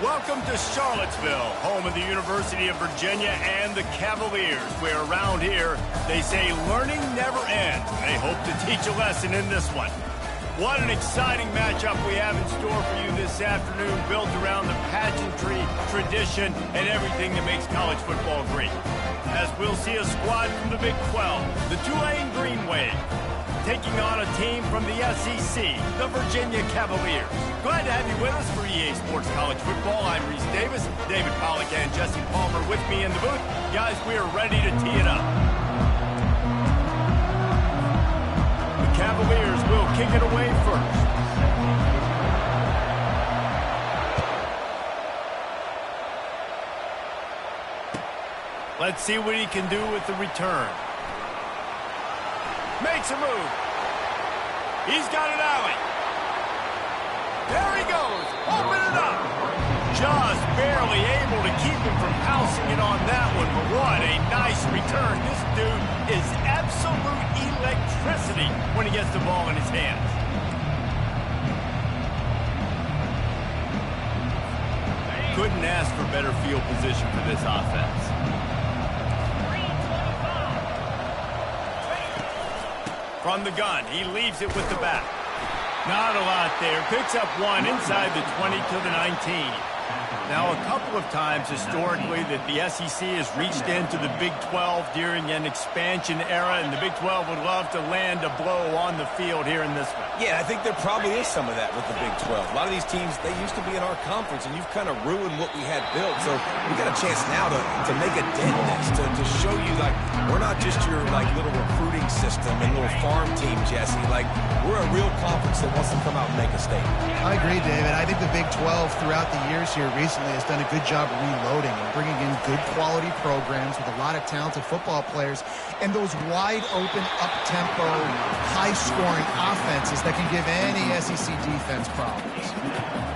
Welcome to Charlottesville, home of the University of Virginia and the Cavaliers, where around here they say learning never ends. They hope to teach a lesson in this one. What an exciting matchup we have in store for you this afternoon, built around the pageantry, tradition, and everything that makes college football great. As we'll see a squad from the Big 12, the Tulane Green Wave, taking on a team from the SEC, the Virginia Cavaliers. Glad to have you with us for EA Sports College Football. I'm Reese Davis, David Pollack and Jesse Palmer with me in the booth. Guys, we are ready to tee it up. The Cavaliers will kick it away first. Let's see what he can do with the return. Makes a move. He's got an alley. There he goes. Open it up. Just barely able to keep him from pouncing it on that one. But what a nice return. This dude is absolute electricity when he gets the ball in his hands. Couldn't ask for better field position for this offense. From the gun, he leaves it with the back. Not a lot there. Picks up one inside the 20 to the 19. Now, a couple of times historically that the SEC has reached into the Big 12 during an expansion era, and the Big 12 would love to land a blow on the field here in this one. Yeah, I think there probably is some of that with the Big 12. A lot of these teams, they used to be in our conference, and you've kind of ruined what we had built. So we got a chance now to make a dent in this, to show you, like, we're not just your, like, little recruiting system and little farm team, Jesse. Like, we're a real conference that wants to come out and make a statement. I agree, David. I think the Big 12 throughout the years here recently has done a good job reloading and bringing in good quality programs with a lot of talented football players and those wide open, up-tempo, high-scoring offenses that can give any SEC defense problems.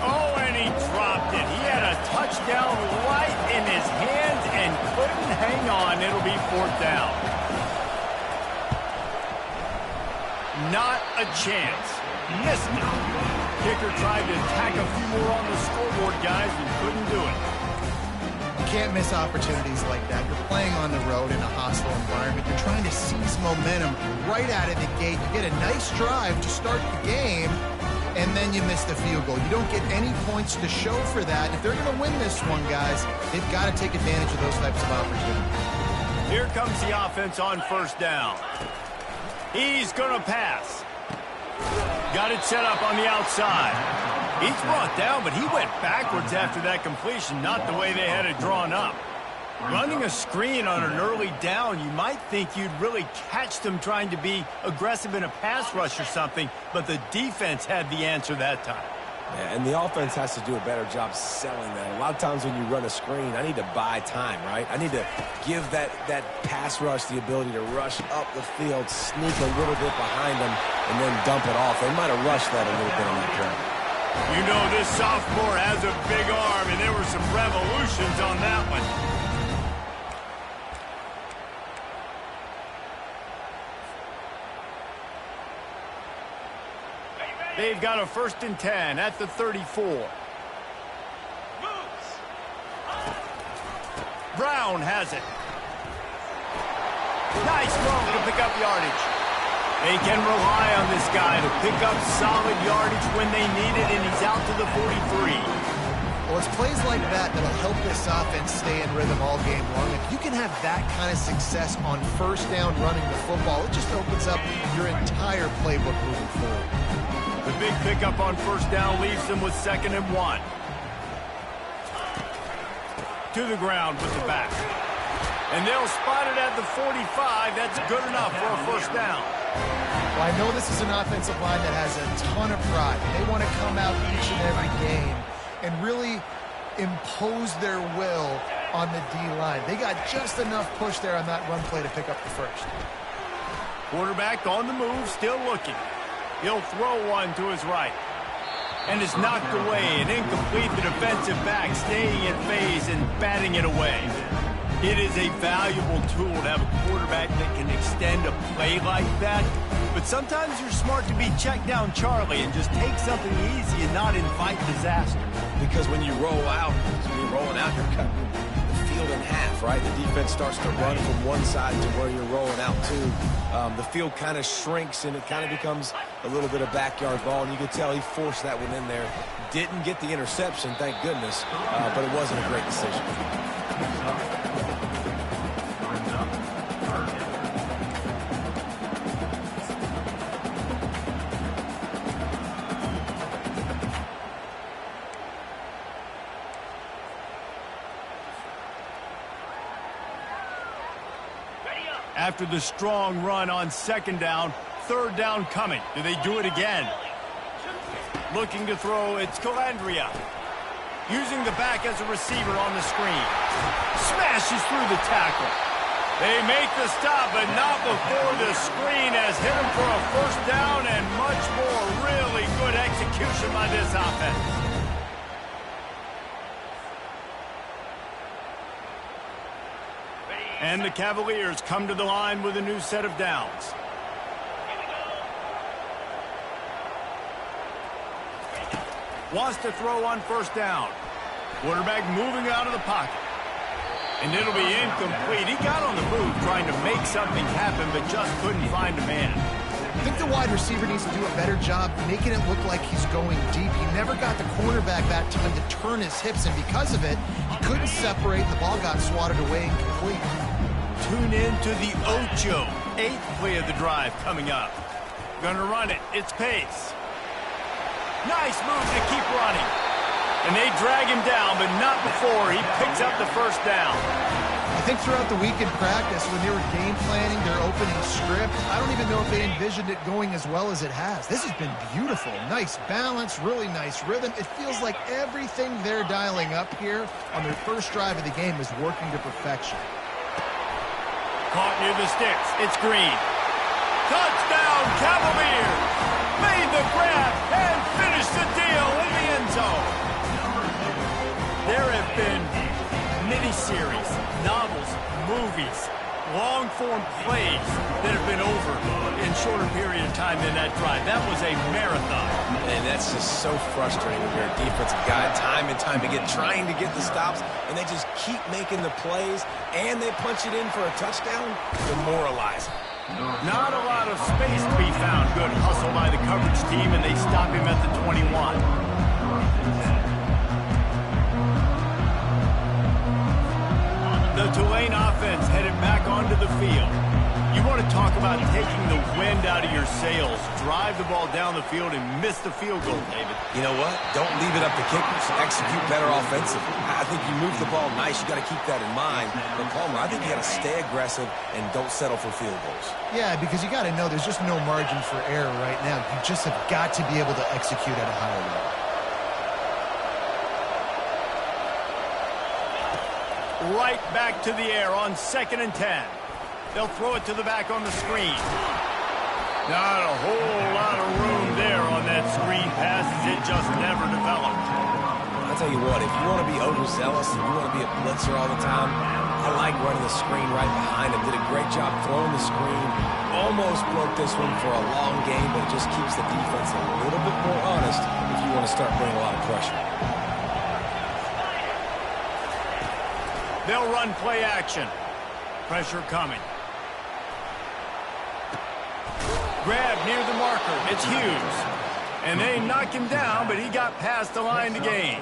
Oh, and he dropped it. He had a touchdown right in his hands and couldn't hang on. It'll be fourth down. Not a chance. Missed it. Kicker tried to tack a few more on the scoreboard, guys, and couldn't do it. You can't miss opportunities like that. You're playing on the road in a hostile environment. You're trying to seize momentum right out of the gate. You get a nice drive to start the game, and then you miss the field goal. You don't get any points to show for that. If they're going to win this one, guys, they've got to take advantage of those types of opportunities. Here comes the offense on first down. He's going to pass. Got it set up on the outside. He's brought down, but he went backwards after that completion, not the way they had it drawn up. Running a screen on an early down, you might think you'd really catch them trying to be aggressive in a pass rush or something, but the defense had the answer that time. Yeah, and the offense has to do a better job selling that. A lot of times when you run a screen, I need to buy time, right? I need to give that pass rush the ability to rush up the field, sneak a little bit behind them, and then dump it off. They might have rushed that a little bit on that play. You know, this sophomore has a big arm, and there were some revolutions on that one. They've got a 1st and 10 at the 34. Brown has it. Nice throw to pick up yardage. They can rely on this guy to pick up solid yardage when they need it, and he's out to the 43. Well, it's plays like that that'll help this offense stay in rhythm all game long. If you can have that kind of success on first down running the football, it just opens up your entire playbook moving forward. The big pickup on first down leaves them with 2nd and 1. To the ground with the back. And they'll spot it at the 45. That's good enough for a first down. Well, I know this is an offensive line that has a ton of pride. They want to come out each and every game and really impose their will on the D-line. They got just enough push there on that run play to pick up the first. Quarterback on the move, still looking. He'll throw one to his right. And it's knocked away and incomplete. The defensive back staying in phase and batting it away. It is a valuable tool to have a quarterback that can extend a play like that. But sometimes you're smart to be check down Charlie and just take something easy and not invite disaster. because when you roll out, when you're rolling out, you're cutting the field in half, right? The defense starts to run from one side to where you're rolling out to. The field kind of shrinks, and it kind of becomes a little bit of backyard ball, and you can tell he forced that one in there. Didn't get the interception, thank goodness, but it wasn't a great decision. After the strong run on second down, third down coming. Do they do it again? Looking to throw, it's Calandria. Using the back as a receiver on the screen. Smashes through the tackle. They make the stop, but not before the screen has hit him for a first down and much more. Really good execution by this offense. And the Cavaliers come to the line with a new set of downs. Wants to throw on first down. Quarterback moving out of the pocket. And it'll be incomplete. He got on the move trying to make something happen, but just couldn't find a man. I think the wide receiver needs to do a better job making it look like he's going deep. He never got the cornerback that time to turn his hips, and because of it, he couldn't separate. The ball got swatted away incomplete. Tune in to the Ocho. 8th play of the drive coming up. Gonna run it. It's Pace. Nice move to keep running. And they drag him down, but not before he picks up the first down. I think throughout the week in practice, when they were game planning their opening script, I don't even know if they envisioned it going as well as it has. This has been beautiful. Nice balance, really nice rhythm. It feels like everything they're dialing up here on their first drive of the game is working to perfection. Caught near the sticks. It's Green. Touchdown, Cavaliers! Made the grab and finished the deal in the end zone. There have been miniseries, novels, movies, long-form plays that have been over in shorter period of time than that drive. That was a marathon. And that's just so frustrating when you're a defensive guy time and time again trying to get the stops, and they just keep making the plays, and they punch it in for a touchdown. Demoralizing. Not a lot of space to be found. Good hustle by the coverage team, and they stop him at the 21. The Tulane offense headed back onto the field. You want to talk about taking the wind out of your sails. Drive the ball down the field and miss the field goal, David. You know what? Don't leave it up to kickers. Execute better offensively. I think you move the ball nice. You got to keep that in mind. But Palmer, I think you got to stay aggressive and don't settle for field goals. Yeah, because you got to know there's just no margin for error right now. You just have got to be able to execute at a higher level. Right back to the air on 2nd and 10. They'll throw it to the back on the screen. Not a whole lot of room there on that screen pass as it just never developed. I'll tell you what, if you want to be overzealous and you want to be a blitzer all the time, I like running the screen right behind him. Did a great job throwing the screen. Almost broke this one for a long game, but it just keeps the defense a little bit more honest if you want to start bringing a lot of pressure. They'll run play action. Pressure coming. Grab near the marker. It's Hughes. And they knock him down, but he got past the line to gain.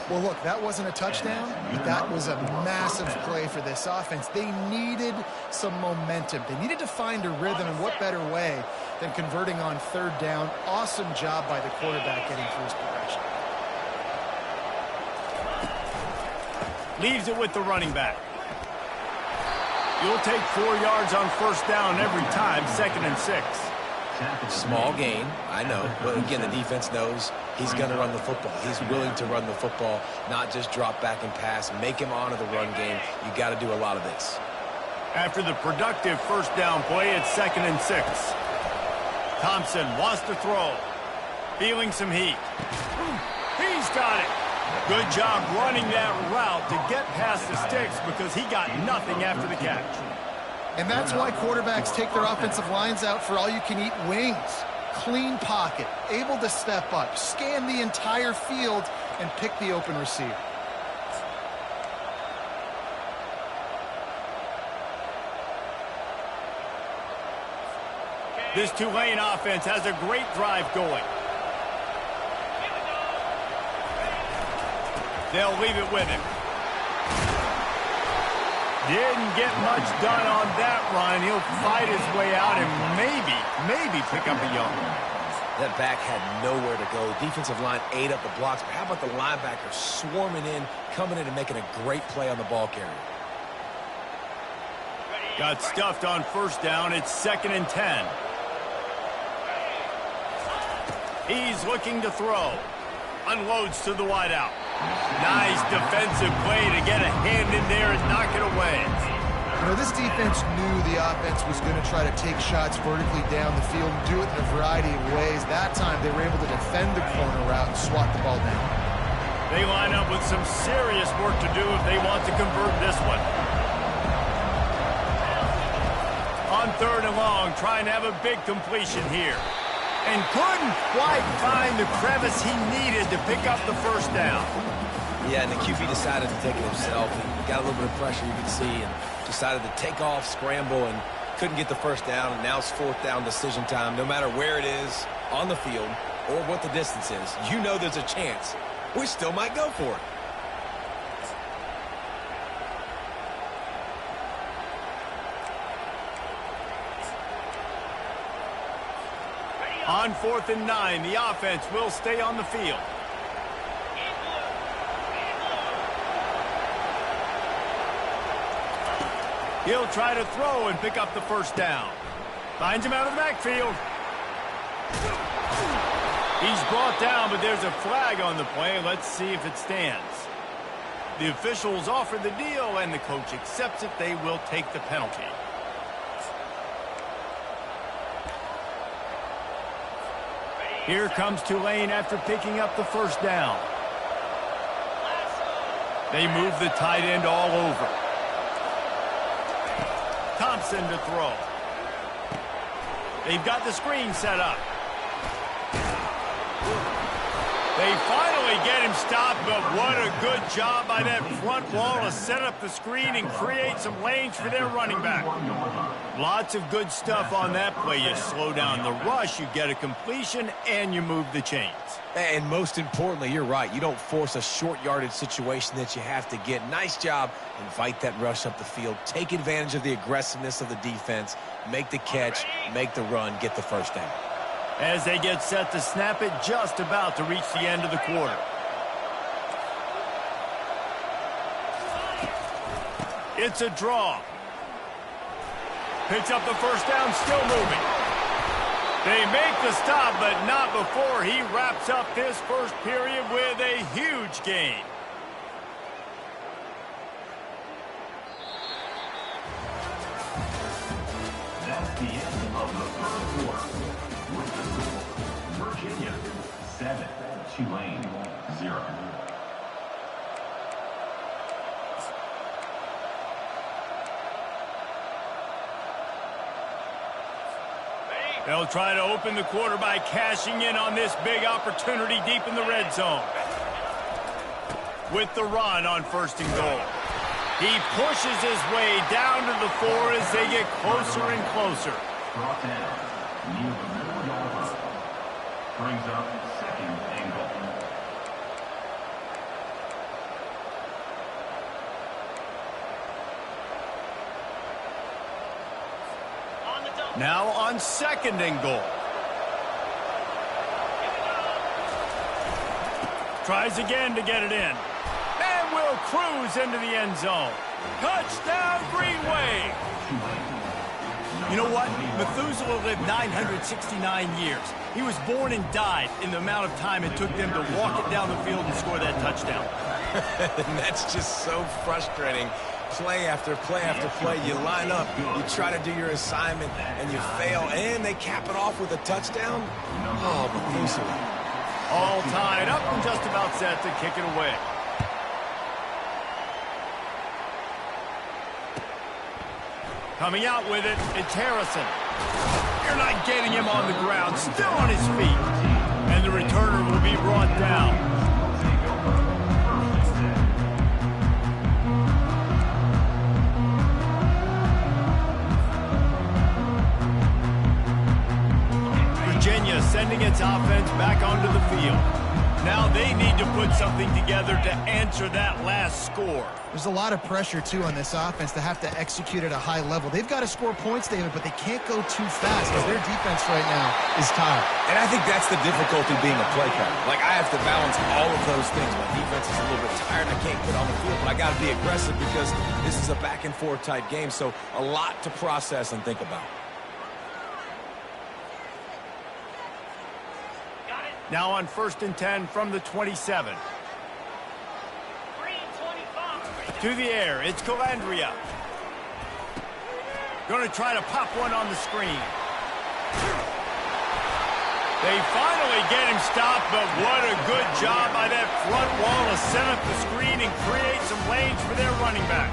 Well, look, that wasn't a touchdown. That was a massive play for this offense. They needed some momentum. They needed to find a rhythm, and what better way than converting on third down. Awesome job by the quarterback getting through his progression. Leaves it with the running back. You'll take 4 yards on first down every time, 2nd and 6. Small gain, I know. But again, the defense knows he's going to run the football. He's willing to run the football, not just drop back and pass. Make him honor the run game. You got to do a lot of this. After the productive first down play, it's 2nd and 6. Thompson wants to throw. Feeling some heat. He's got it. Good job running that route to get past the sticks because he got nothing after the catch. And that's why quarterbacks take their offensive lines out for all-you-can-eat wings. Clean pocket, able to step up, scan the entire field, and pick the open receiver. This Tulane offense has a great drive going. They'll leave it with him. Didn't get much done on that run. He'll fight his way out and maybe pick up a yard. That back had nowhere to go. Defensive line ate up the blocks, but how about the linebacker swarming in, coming in and making a great play on the ball carrier? Got stuffed on first down. It's 2nd and 10. He's looking to throw. Unloads to the wideout. Nice defensive play to get a hand in there and knock it away. You know, this defense knew the offense was going to try to take shots vertically down the field and do it in a variety of ways. That time, they were able to defend the corner route and swat the ball down. They line up with some serious work to do if they want to convert this one. On 3rd and long, trying to have a big completion here. And couldn't quite find the crevice he needed to pick up the first down. Yeah, and the QB decided to take it himself. He got a little bit of pressure, you could see, and decided to take off, scramble, and couldn't get the first down. And now it's 4th down decision time. No matter where it is on the field or what the distance is, you know there's a chance we still might go for it. On 4th and 9, the offense will stay on the field. He'll try to throw and pick up the first down. Finds him out of the backfield. He's brought down, but there's a flag on the play. Let's see if it stands. The officials offer the deal, and the coach accepts it. They will take the penalty. Here comes Tulane after picking up the first down. They move the tight end all over. Thompson to throw. They've got the screen set up. They finally get him stopped, but what a good job by that front wall to set up the screen and create some lanes for their running back. Lots of good stuff on that play. You slow down the rush, you get a completion, and you move the chains. And most importantly, you're right. You don't force a short yardage situation that you have to get. Nice job. Invite that rush up the field. Take advantage of the aggressiveness of the defense. Make the catch, make the run, get the first down. As they get set to snap it, just about to reach the end of the quarter. It's a draw. Picks up the first down, still moving. They make the stop, but not before he wraps up this first period with a huge gain. That's the end of the first quarter. Virginia 7, Tulane 0. They'll try to open the quarter by cashing in on this big opportunity deep in the red zone. With the run on 1st and goal. He pushes his way down to the 4 as they get closer and closer. Brought down near the 4-yard line. Brings up 2nd and goal. Now on 2nd and goal. Tries again to get it in. And will cruise into the end zone. Touchdown, Green Wave! You know what? Methuselah lived 969 years. He was born and died in the amount of time it took them to walk it down the field and score that touchdown. And that's just so frustrating. Play after play after play, you line up, you try to do your assignment, and you fail, and they cap it off with a touchdown? Oh, Methuselah. All tied up and just about set to kick it away. Coming out with it, it's Harrison. You're not getting him on the ground, still on his feet. And the returner will be brought down. put something together to answer that last score. There's a lot of pressure, too, on this offense to have to execute at a high level. They've got to score points, David, but they can't go too fast because their defense right now is tired. And I think that's the difficulty being a play caller. Like, I have to balance all of those things. My defense is a little bit tired. I can't get on the field, but I got to be aggressive because this is a back-and-forth type game, so a lot to process and think about. Now on 1st and 10 from the 27. To the air, it's Calandria. Going to try to pop one on the screen. They finally get him stopped, but what a good job by that front wall to set up the screen and create some lanes for their running back.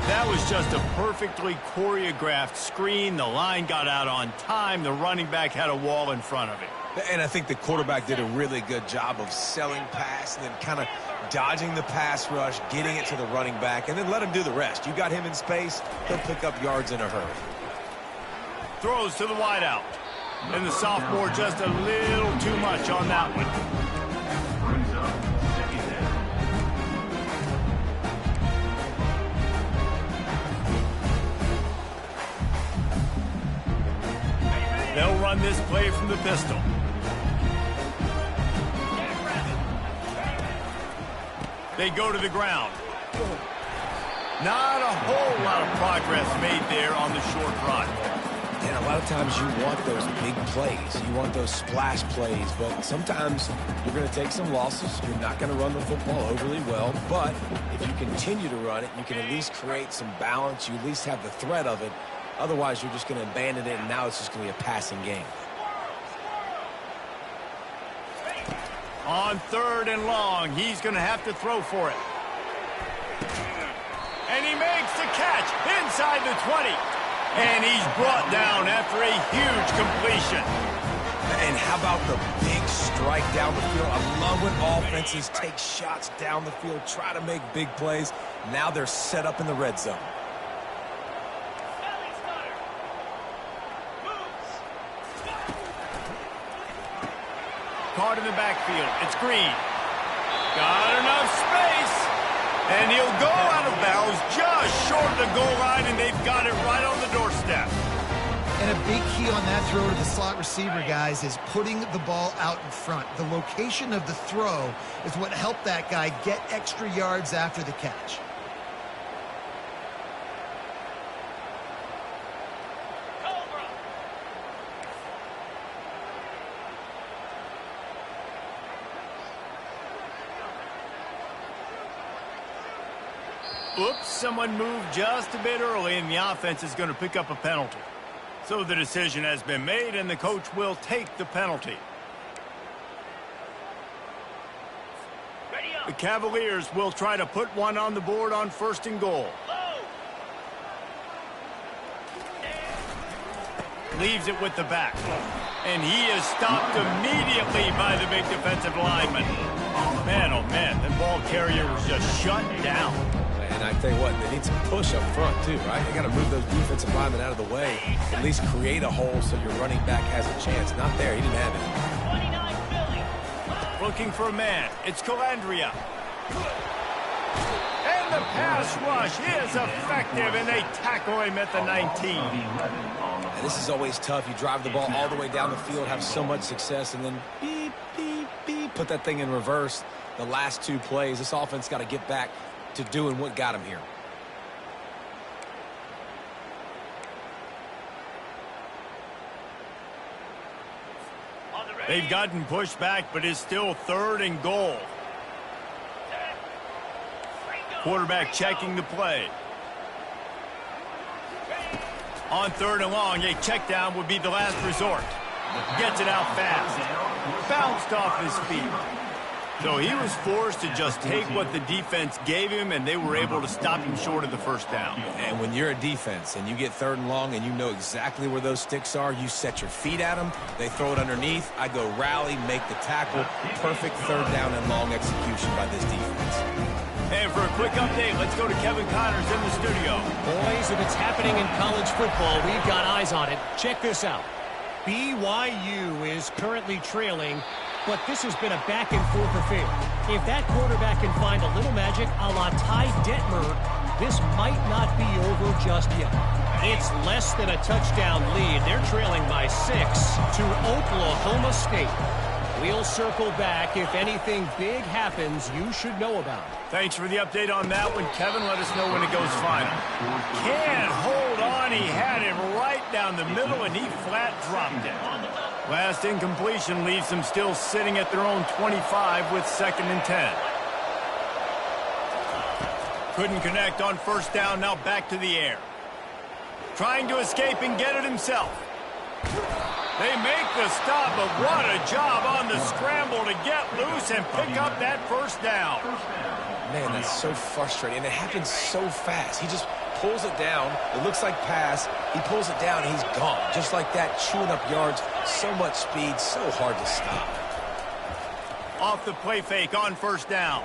That was just a perfectly choreographed screen. The line got out on time. The running back had a wall in front of it. And I think the quarterback did a really good job of selling pass and then kind of dodging the pass rush, getting it to the running back, and then let him do the rest. You got him in space, he'll pick up yards in a hurry. Throws to the wideout. And the sophomore just a little too much on that one. Brings up second down. They'll run this play from the pistol. They go to the ground. Not a whole lot of progress made there on the short run. And a lot of times you want those big plays. You want those splash plays, but sometimes you're going to take some losses. You're not going to run the football overly well, but if you continue to run it, you can at least create some balance. You at least have the threat of it. Otherwise, you're just going to abandon it, and now it's just going to be a passing game. On 3rd and long, he's going to have to throw for it. And he makes the catch inside the 20. And he's brought down after a huge completion. And how about the big strike down the field? I love when offenses take shots down the field, try to make big plays. Now they're set up in the red zone. Caught in the backfield. It's Green. Got enough space. And he'll go out of bounds just short of the goal line, and they've got it right on the doorstep. And a big key on that throw to the slot receiver, guys, is putting the ball out in front. The location of the throw is what helped that guy get extra yards after the catch. Oops, someone moved just a bit early, and the offense is going to pick up a penalty. So the decision has been made, and the coach will take the penalty. The Cavaliers will try to put one on the board on 1st and goal. Leaves it with the back. And he is stopped immediately by the big defensive lineman. Man, oh man, the ball carrier was just shut down. And I tell you what, they need some push up front too, right? They got to move those defensive linemen out of the way, at least create a hole so your running back has a chance. Not there, he didn't have it. Looking for a man, it's Calandria. And the pass rush is effective, and they tackle him at the 19. And this is always tough. You drive the ball all the way down the field, have so much success, and then beep, beep, beep, put that thing in reverse. The last 2 plays, this offense got to get back to doing what got him here. They've gotten pushed back, but it's still 3rd and goal. Quarterback checking the play. On 3rd and long, a check down would be the last resort. Gets it out fast. Bounced off his feet. So he was forced to just take what the defense gave him, and they were able to stop him short of the 1st down. And when you're a defense and you get 3rd and long and you know exactly where those sticks are, you set your feet at them, they throw it underneath, I go rally, make the tackle. Perfect 3rd down and long execution by this defense. And for a quick update, let's go to Kevin Connors in the studio. Boys, if it's happening in college football, we've got eyes on it. Check this out. BYU is currently trailing but this has been a back-and-forth affair. If that quarterback can find a little magic a la Ty Detmer, this might not be over just yet. It's less than a touchdown lead. They're trailing by 6 to Oklahoma State. We'll circle back. If anything big happens, you should know about it. Thanks for the update on that one, Kevin. Let us know when it goes final. Can't hold on. He had it right down the middle, and he flat dropped it. Last incompletion leaves them still sitting at their own 25 with 2nd and 10. Couldn't connect on first down. Now back to the air. Trying to escape and get it himself. They make the stop, but what a job on the scramble to get loose and pick up that first down. Man, that's so frustrating. And it happens so fast. He just pulls it down. It looks like pass. He pulls it down, and he's gone. Just like that, chewing up yards. So much speed, so hard to stop. Off the play fake on first down.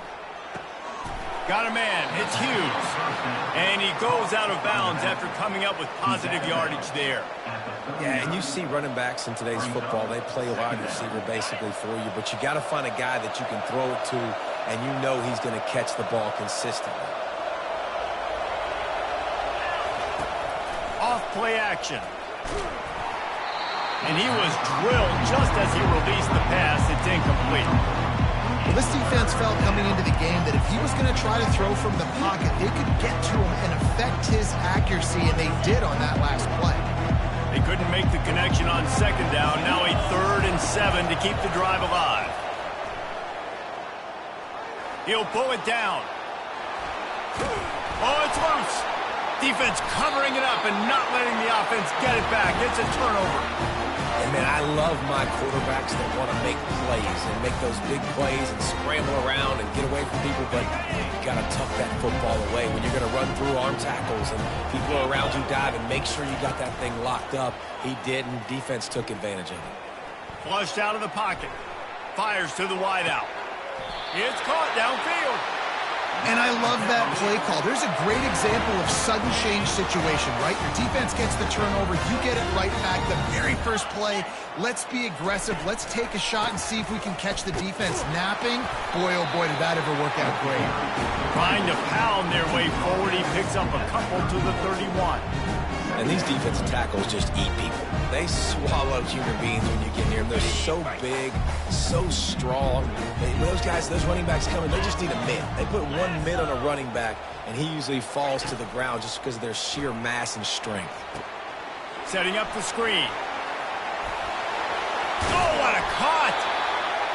Got a man. It's Hughes. And he goes out of bounds after coming up with positive yardage there. Yeah, and you see running backs in today's football, they play wide receiver basically for you, but you got to find a guy that you can throw it to, and you know he's going to catch the ball consistently. Off play action. And he was drilled just as he released the pass. It's incomplete. Well, this defense felt coming into the game that if he was going to try to throw from the pocket, they could get to him and affect his accuracy, and they did on that last play. They couldn't make the connection on second down. Now a 3rd and 7 to keep the drive alive. He'll pull it down. Oh, it's loose. Defense covering it up and not letting the offense get it back. It's a turnover. And, man, I love my quarterbacks that want to make plays and make those big plays and scramble around and get away from people, but you got to tuck that football away when you're going to run through arm tackles and people are around you dive and make sure you got that thing locked up. He did, and defense took advantage of it. Flushed out of the pocket. Fires to the wideout. It's caught downfield. And I love that play call. There's a great example of sudden change situation, right? Your defense gets the turnover. You get it right back. The very first play, let's be aggressive. Let's take a shot and see if we can catch the defense napping. Boy, oh boy, did that ever work out great. Trying to pound their way forward. He picks up a couple to the 31. And these defensive tackles just eat people. They swallow human beings when you get near them. They're so big, so strong. When those guys, those running backs come in, they just need a mid. They put one mid on a running back, and he usually falls to the ground just because of their sheer mass and strength. Setting up the screen. Oh, what a cut!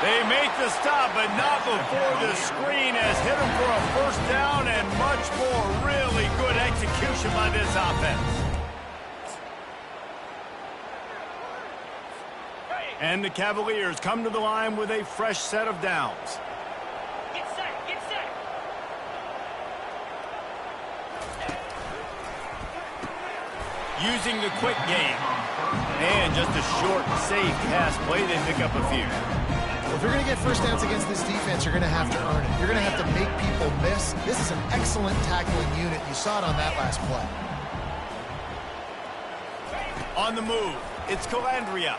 They make the stop, but not before the screen has hit them for a first down and much more. Really good execution by this offense. And the Cavaliers come to the line with a fresh set of downs. Get set, get set. Using the quick game. And just a short, safe pass play, they pick up a few. Well, if you're going to get first downs against this defense, you're going to have to earn it. You're going to have to make people miss. This is an excellent tackling unit. You saw it on that last play. On the move, it's Calandria.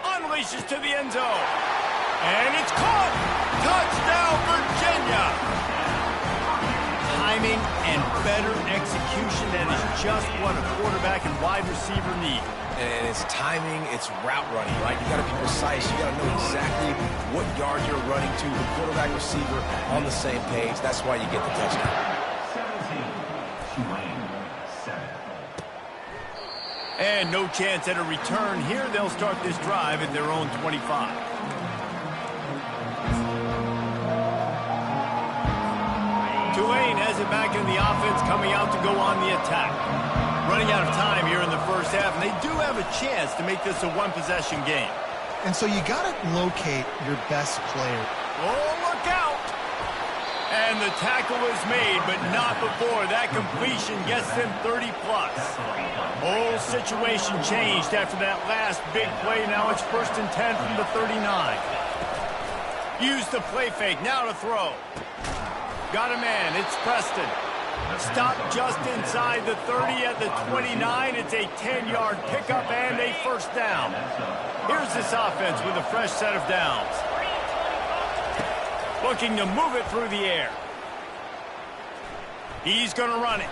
Unleashes to the end zone. And it's caught! Touchdown, Virginia! Timing and better execution, that is just what a quarterback and wide receiver need. And it's timing, it's route running, right? You got to be precise. You got to know exactly what yard you're running to. The quarterback receiver on the same page. That's why you get the touchdown. 17, Tulane, 7. And no chance at a return here. They'll start this drive at their own 25. Tulane has it back in the offense, coming out to go on the attack. Running out of time here in the first half, and they do have a chance to make this a one-possession game. And so you got to locate your best player. Oh, look out! And the tackle is made, but not before that completion gets them 30-plus. Whole situation changed after that last big play. Now it's 1st and 10 from the 39. Use the play fake. Now to throw. Got a man. It's Preston. Stopped just inside the 30 at the 29. It's a 10-yard pickup and a first down. Here's this offense with a fresh set of downs. Looking to move it through the air. He's going to run it.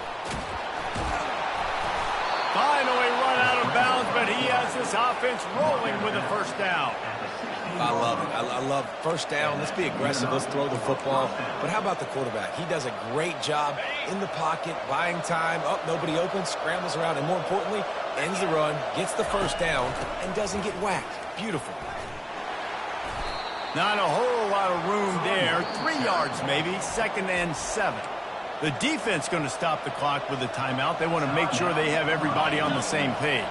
Finally run out of bounds, but he has this offense rolling with a first down. I love it. I love first down. Let's be aggressive. Let's throw the football. But how about the quarterback? He does a great job in the pocket, buying time. Oh, nobody open, scrambles around, and more importantly, ends the run, gets the first down, and doesn't get whacked. Beautiful. Not a whole lot of room there. 3 yards maybe, 2nd and 7. The defense going to stop the clock with a timeout. They want to make sure they have everybody on the same page.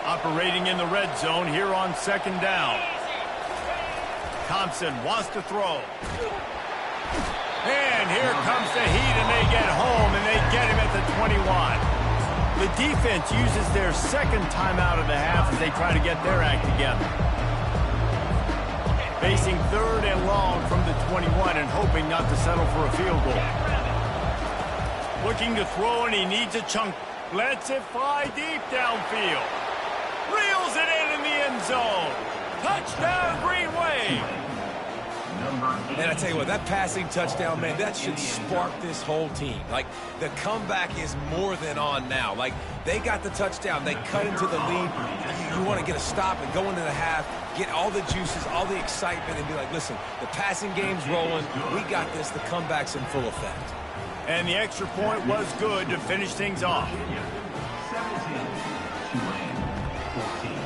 Operating in the red zone here on 2nd down. Thompson wants to throw. And here comes the heat, and they get home, and they get him at the 21. The defense uses their 2nd timeout of the half as they try to get their act together. Facing 3rd and long from the 21 and hoping not to settle for a field goal. Looking to throw, and he needs a chunk. Lets it fly deep downfield. Reels it in the end zone. Touchdown, Green Wave. Man, I tell you what, that passing touchdown, man, that should spark this whole team. Like, the comeback is more than on now. Like, they got the touchdown. They cut into the lead. You want to get a stop and go into the half, get all the juices, all the excitement, and be like, listen, the passing game's rolling. We got this. The comeback's in full effect. And the extra point was good to finish things off. 17, Tulane, 14.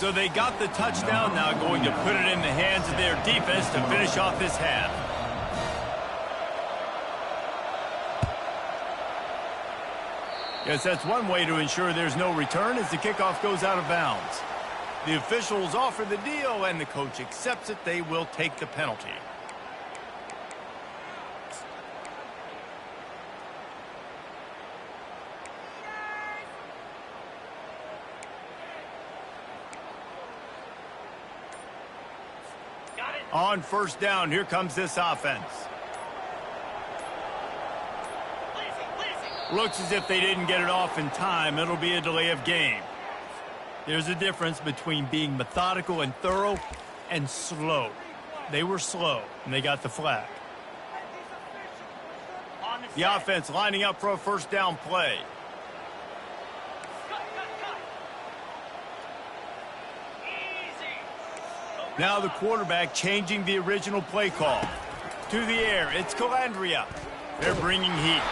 So they got the touchdown, now going to put it in the hands of their defense to finish off this half. Yes, that's one way to ensure there's no return as the kickoff goes out of bounds. The officials offer the deal, and the coach accepts it. They will take the penalty. On 1st down, here comes this offense. Looks as if they didn't get it off in time. It'll be a delay of game. There's a difference between being methodical and thorough and slow. They were slow, and they got the flag. The offense lining up for a 1st down play. Now the quarterback changing the original play call. To the air, it's Calandria. They're bringing heat.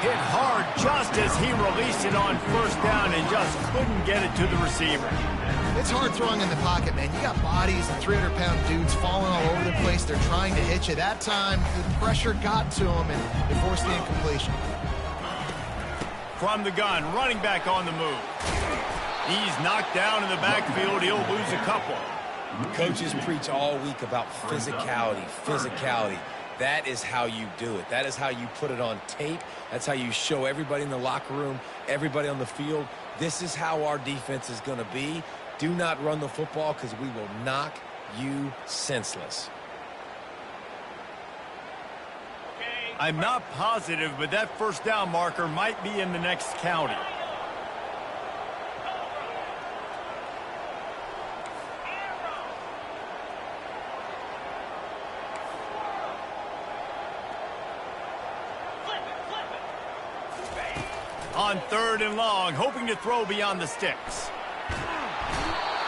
Hit hard just as he released it on 1st down and just couldn't get it to the receiver. It's hard throwing in the pocket, man. You got bodies and 300-pound dudes falling all over the place. They're trying to hit you. That time, the pressure got to him, and they forced the incompletion. From the gun, running back on the move. He's knocked down in the backfield. He'll lose a couple. Coaches preach all week about physicality, physicality. That is how you do it. That is how you put it on tape. That's how you show everybody in the locker room, everybody on the field. This is how our defense is going to be. Do not run the football because we will knock you senseless. I'm not positive, but that 1st down marker might be in the next county. On 3rd and long, hoping to throw beyond the sticks.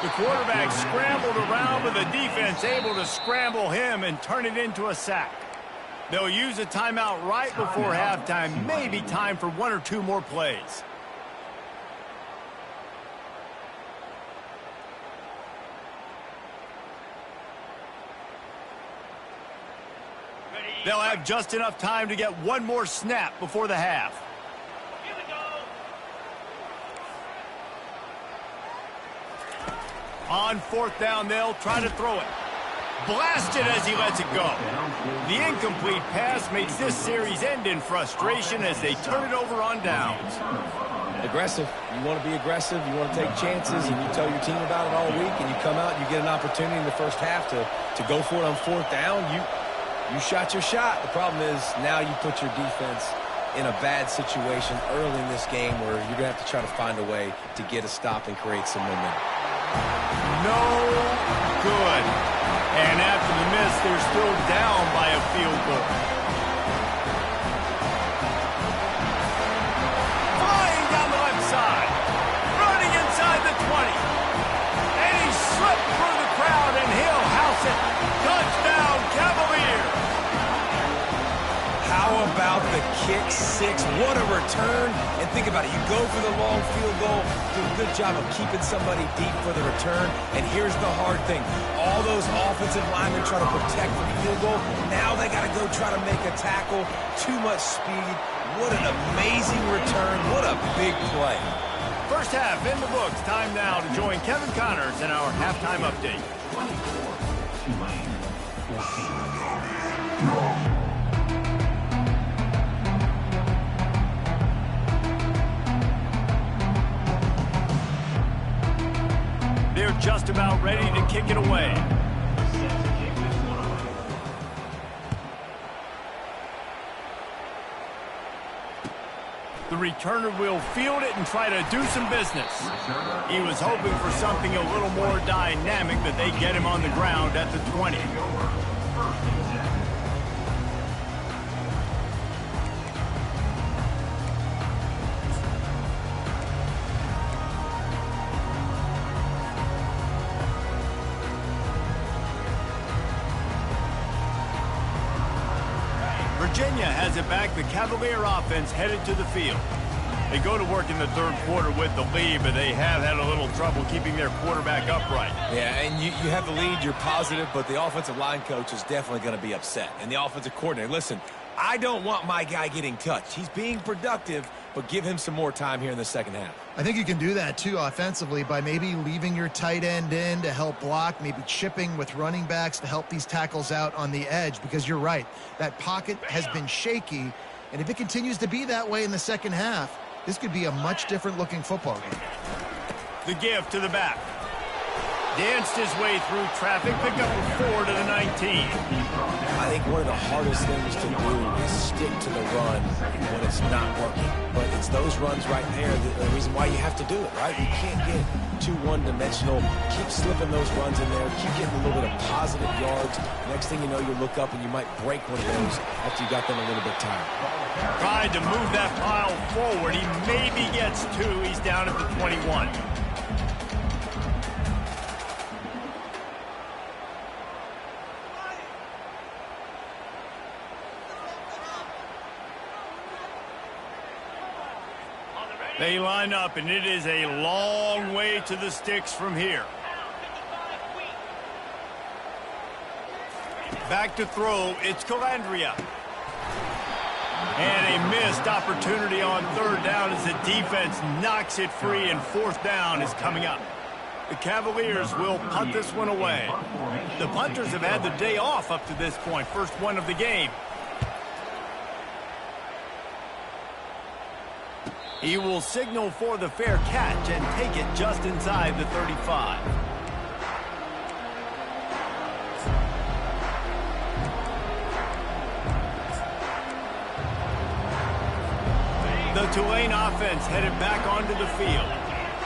The quarterback scrambled around, but the defense able to scramble him and turn it into a sack. They'll use a timeout right before halftime. Maybe time for 1 or 2 more plays. They'll have just enough time to get 1 more snap before the half. On 4th down, they'll try to throw it. Blasted as he lets it go. The incomplete pass makes this series end in frustration as they turn it over on downs. Aggressive. You want to be aggressive. You want to take chances, and you tell your team about it all week, and you come out and you get an opportunity in the first half to go for it on 4th down. You shot your shot. The problem is now you put your defense in a bad situation early in this game where you're going to have to try to find a way to get a stop and create some momentum. No good. And after the miss, they're still down by a field goal. Flying down the left side. Running inside the 20. And he slipped through the crowd, and he'll house it. Touchdown, Cavaliers. How about the kick six? What a return. And think about it. You go for the long field goal, do a good job of keeping somebody deep for the return. And here's the hard thing. All those offensive linemen try to protect the field goal. Now they got to go try to make a tackle. Too much speed. What an amazing return. What a big play. First half in the books. Time now to join Kevin Connors in our halftime update. 24, Tulane, 14. They're just about ready to kick it away. The returner will field it and try to do some business. He was hoping for something a little more dynamic, but they get him on the ground at the 20. Virginia has it back. The Cavalier offense headed to the field. They go to work in the third quarter with the lead, but they have had a little trouble keeping their quarterback upright. Yeah, and you have the lead, you're positive, but the offensive line coach is definitely going to be upset. And the offensive coordinator, listen, I don't want my guy getting touched. He's being productive, but give him some more time here in the second half. I think you can do that, too, offensively, by maybe leaving your tight end in to help block, maybe chipping with running backs to help these tackles out on the edge, because you're right. That pocket has been shaky, and if it continues to be that way in the second half, this could be a much different-looking football game. The give to the back. Danced his way through traffic, picked up a 4 to the 19. I think one of the hardest things to do is stick to the run when it's not working. But it's those runs right there, the reason why you have to do it, right? You can't get too one-dimensional. Keep slipping those runs in there. Keep getting a little bit of positive yards. Next thing you know, you look up and you might break one of those after you got them a little bit tired. Tried to move that pile forward. He maybe gets 2. He's down at the 21. They line up, and it is a long way to the sticks from here. Back to throw, it's Calandria. And a missed opportunity on third down as the defense knocks it free, and fourth down is coming up. The Cavaliers will punt this one away. The punters have had the day off up to this point, first one of the game. He will signal for the fair catch and take it just inside the 35. The Tulane offense headed back onto the field.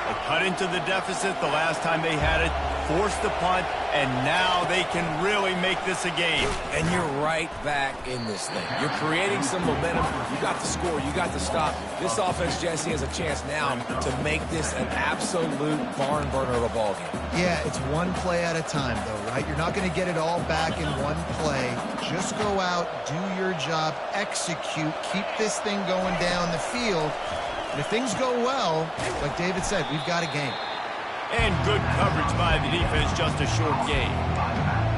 They cut into the deficit the last time they had it, forced the punt, and now they can really make this a game. And you're right back in this thing. You're creating some momentum. You got the score. You got the stop. This offense, Jesse, has a chance now to make this an absolute barn burner of a ball game. Yeah, it's one play at a time, though, right? You're not going to get it all back in one play. Just go out, do your job, execute, keep this thing going down the field. And if things go well, like David said, we've got a game. And good coverage by the defense, just a short gain.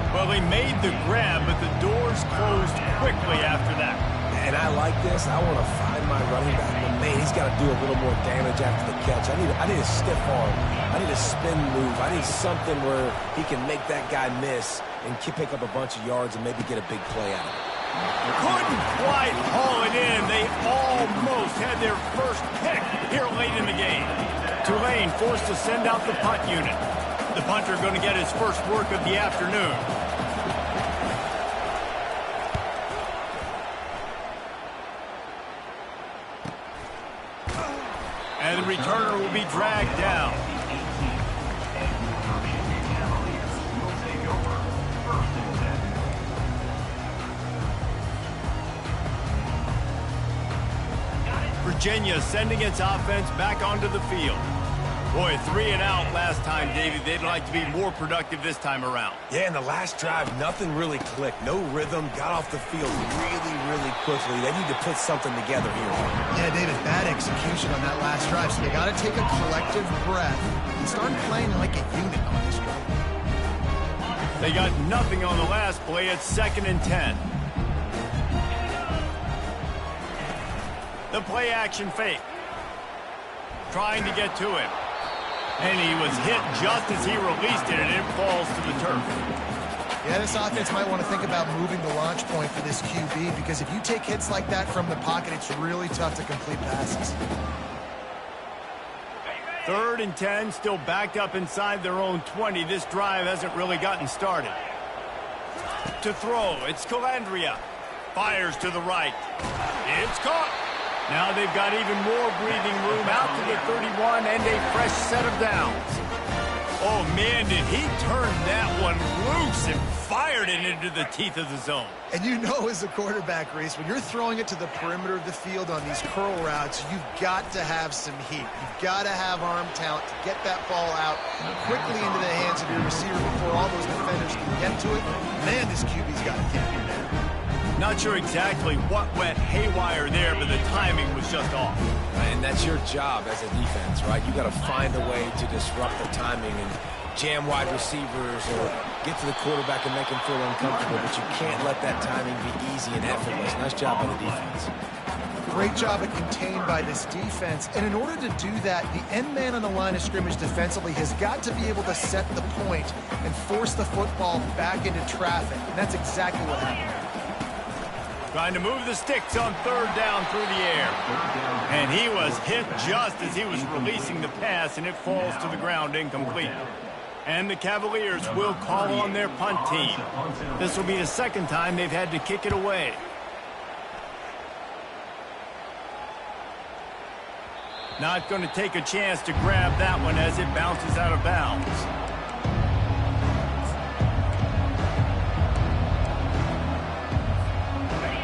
Well, he made the grab, but the doors closed quickly after that. And I like this. I want to find my running back, but man, he's got to do a little more damage after the catch. I need a stiff arm. I need a spin move. I need something where he can make that guy miss and pick up a bunch of yards and maybe get a big play out of it. Couldn't quite haul it in. They almost had their first pick here late in the game. Tulane forced to send out the punt unit. The punter going to get his first work of the afternoon. And the returner will be dragged down. Virginia sending its offense back onto the field. Boy, 3 and out last time, David. They'd like to be more productive this time around. Yeah, in the last drive, nothing really clicked. No rhythm, got off the field really quickly. They need to put something together here. Yeah, David, bad execution on that last drive, so they got to take a collective breath and start playing like a unit on this drive. They got nothing on the last play. It's 2nd and 10. The play action fake. Trying to get to him. And he was hit just as he released it, and it falls to the turf. Yeah, this offense might want to think about moving the launch point for this QB, because if you take hits like that from the pocket, it's really tough to complete passes. 3rd and 10, still backed up inside their own 20. This drive hasn't really gotten started. To throw, it's Calandria. Fires to the right. It's caught. Now they've got even more breathing room out to the 31 and a fresh set of downs. Oh, man, did he turn that one loose and fired it into the teeth of the zone. And you know, as a quarterback, Reese, when you're throwing it to the perimeter of the field on these curl routes, you've got to have some heat. You've got to have arm talent to get that ball out quickly into the hands of your receiver before all those defenders can get to it. Man, this QB's got to get in there. Not sure exactly what went haywire there, but the timing was just off. And that's your job as a defense, right? You got to find a way to disrupt the timing and jam wide receivers or get to the quarterback and make him feel uncomfortable, but you can't let that timing be easy and effortless. Nice job by the defense. Great job at contained by this defense. And in order to do that, the end man on the line of scrimmage defensively has got to be able to set the point and force the football back into traffic. And that's exactly what happened. Trying to move the sticks on 3rd down through the air. And he was hit just as he was releasing the pass, and it falls to the ground incomplete. And the Cavaliers will call on their punt team. This will be the 2nd time they've had to kick it away. Not going to take a chance to grab that one as it bounces out of bounds.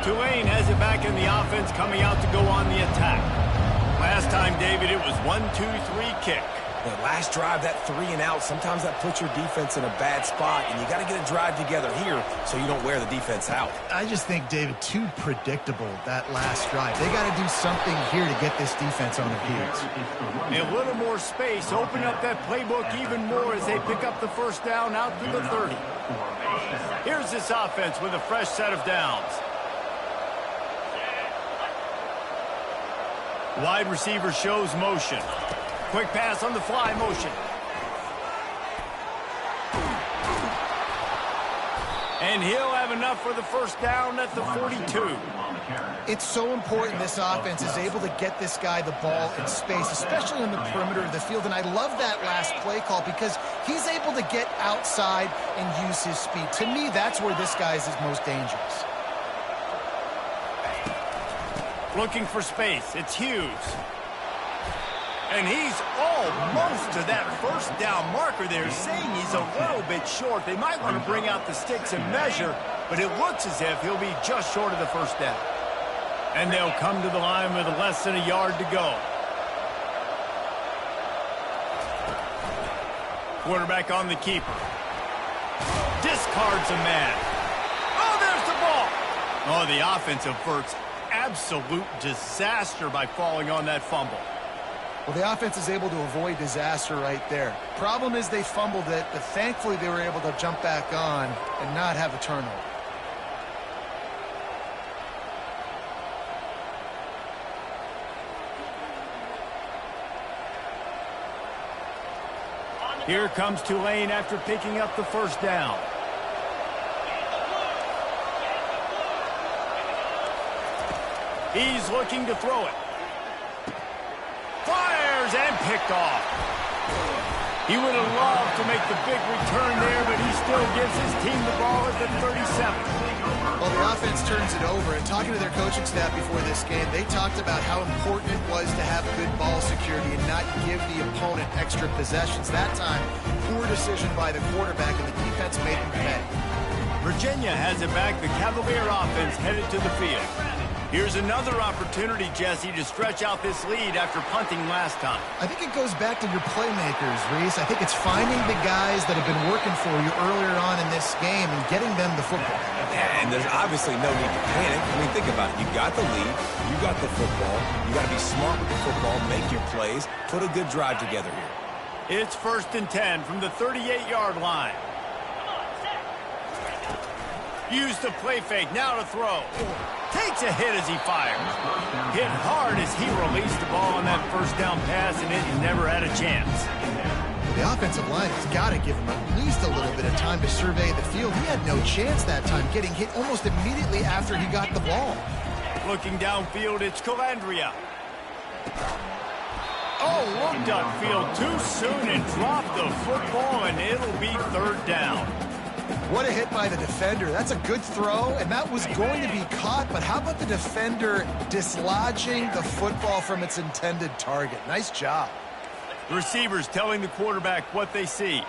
Tulane has it back in the offense, coming out to go on the attack. Last time, David, it was 1-2-3 kick. The last drive, that 3 and out, sometimes that puts your defense in a bad spot, and you got to get a drive together here so you don't wear the defense out. I just think, David, too predictable, that last drive. They got to do something here to get this defense on their heels. A little more space, open up that playbook even more as they pick up the 1st down out to the 30. Here's this offense with a fresh set of downs. Wide receiver shows motion. Quick pass on the fly motion. And he'll have enough for the 1st down at the 42. It's so important this offense is able to get this guy the ball in space, especially on the perimeter of the field. And I love that last play call because he's able to get outside and use his speed. To me, that's where this guy is his most dangerous. Looking for space. It's Hughes. And he's almost to that 1st down marker there, saying he's a little bit short. They might want to bring out the sticks and measure, but it looks as if he'll be just short of the 1st down. And they'll come to the line with less than a yard to go. Quarterback on the keeper. Discards a man. Oh, there's the ball. Oh, the offense averts absolute disaster by falling on that fumble. Well, the offense is able to avoid disaster right there. Problem is they fumbled it, but thankfully they were able to jump back on and not have a turnover. Here comes Tulane after picking up the 1st down. He's looking to throw it. Fires and picked off. He would have loved to make the big return there, but he still gives his team the ball at the 37. Well, the offense turns it over, and talking to their coaching staff before this game, they talked about how important it was to have good ball security and not give the opponent extra possessions. That time, poor decision by the quarterback, and the defense made them pay. Virginia has it back. The Cavalier offense headed to the field. Here's another opportunity, Jesse, to stretch out this lead after punting last time. I think it goes back to your playmakers, Reese. I think it's finding the guys that have been working for you earlier on in this game and getting them the football. And there's obviously no need to panic. I mean, think about it. You got the lead. You got the football. You got to be smart with the football, make your plays, put a good drive together here. It's 1st and 10 from the 38-yard line. Use the play fake, now to throw. Takes a hit as he fires. Hit hard as he released the ball on that first down pass, and it never had a chance. The offensive line has got to give him at least a little bit of time to survey the field. He had no chance that time, getting hit almost immediately after he got the ball. Looking downfield, it's Calandria. Oh, looked upfield too soon and dropped the football, and it'll be 3rd down. What a hit by the defender. That's a good throw, and that was going to be caught, but how about the defender dislodging the football from its intended target? Nice job. Receivers telling the quarterback what they see.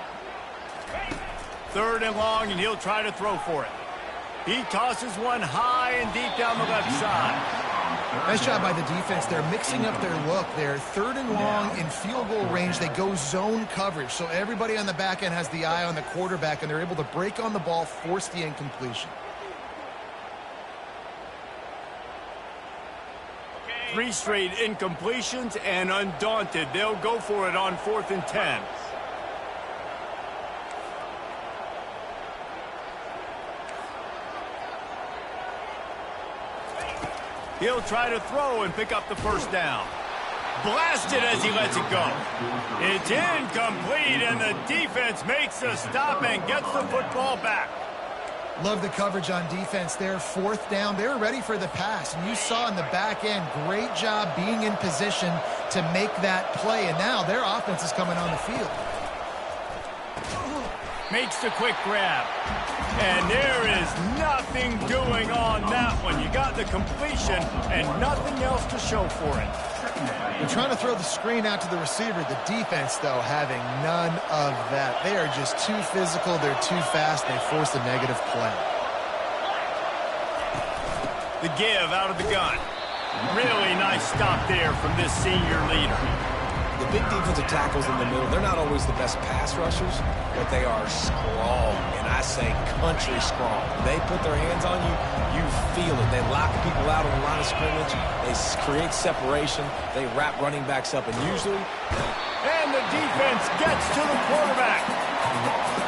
3rd and long, and he'll try to throw for it. He tosses one high and deep down the left side. Nice job by the defense. They're mixing up their look. They're 3rd and long in field goal range. They go zone coverage, so everybody on the back end has the eye on the quarterback, and they're able to break on the ball, force the incompletion. 3 straight incompletions, and undaunted, they'll go for it on 4th and 10. He'll try to throw and pick up the first down. Blasted as he lets it go. It's incomplete, and the defense makes a stop and gets the football back. Love the coverage on defense there. 4th down. They were ready for the pass, and you saw in the back end, great job being in position to make that play, and now their offense is coming on the field. Makes the quick grab. And there is nothing doing on that one. You got the completion and nothing else to show for it. They're trying to throw the screen out to the receiver. The defense, though, having none of that. They are just too physical. They're too fast. They force a negative play. The give out of the gun. Really nice stop there from this senior leader. The big defensive tackles in the middle, they're not always the best pass rushers, but they are strong, and I say country strong. They put their hands on you, you feel it. They lock people out on the line of scrimmage. They create separation. They wrap running backs up, and usually... And the defense gets to the quarterback.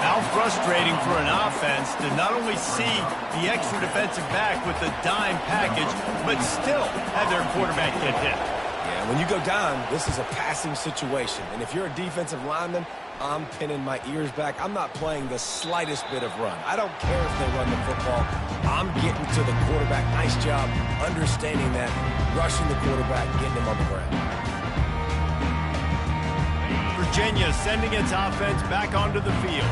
How frustrating for an offense to not only see the extra defensive back with the dime package, but still have their quarterback get hit. Yeah, when you go down, this is a passing situation. And if you're a defensive lineman, I'm pinning my ears back. I'm not playing the slightest bit of run. I don't care if they run the football. I'm getting to the quarterback. Nice job understanding that, rushing the quarterback, getting him on the ground. Virginia sending its offense back onto the field.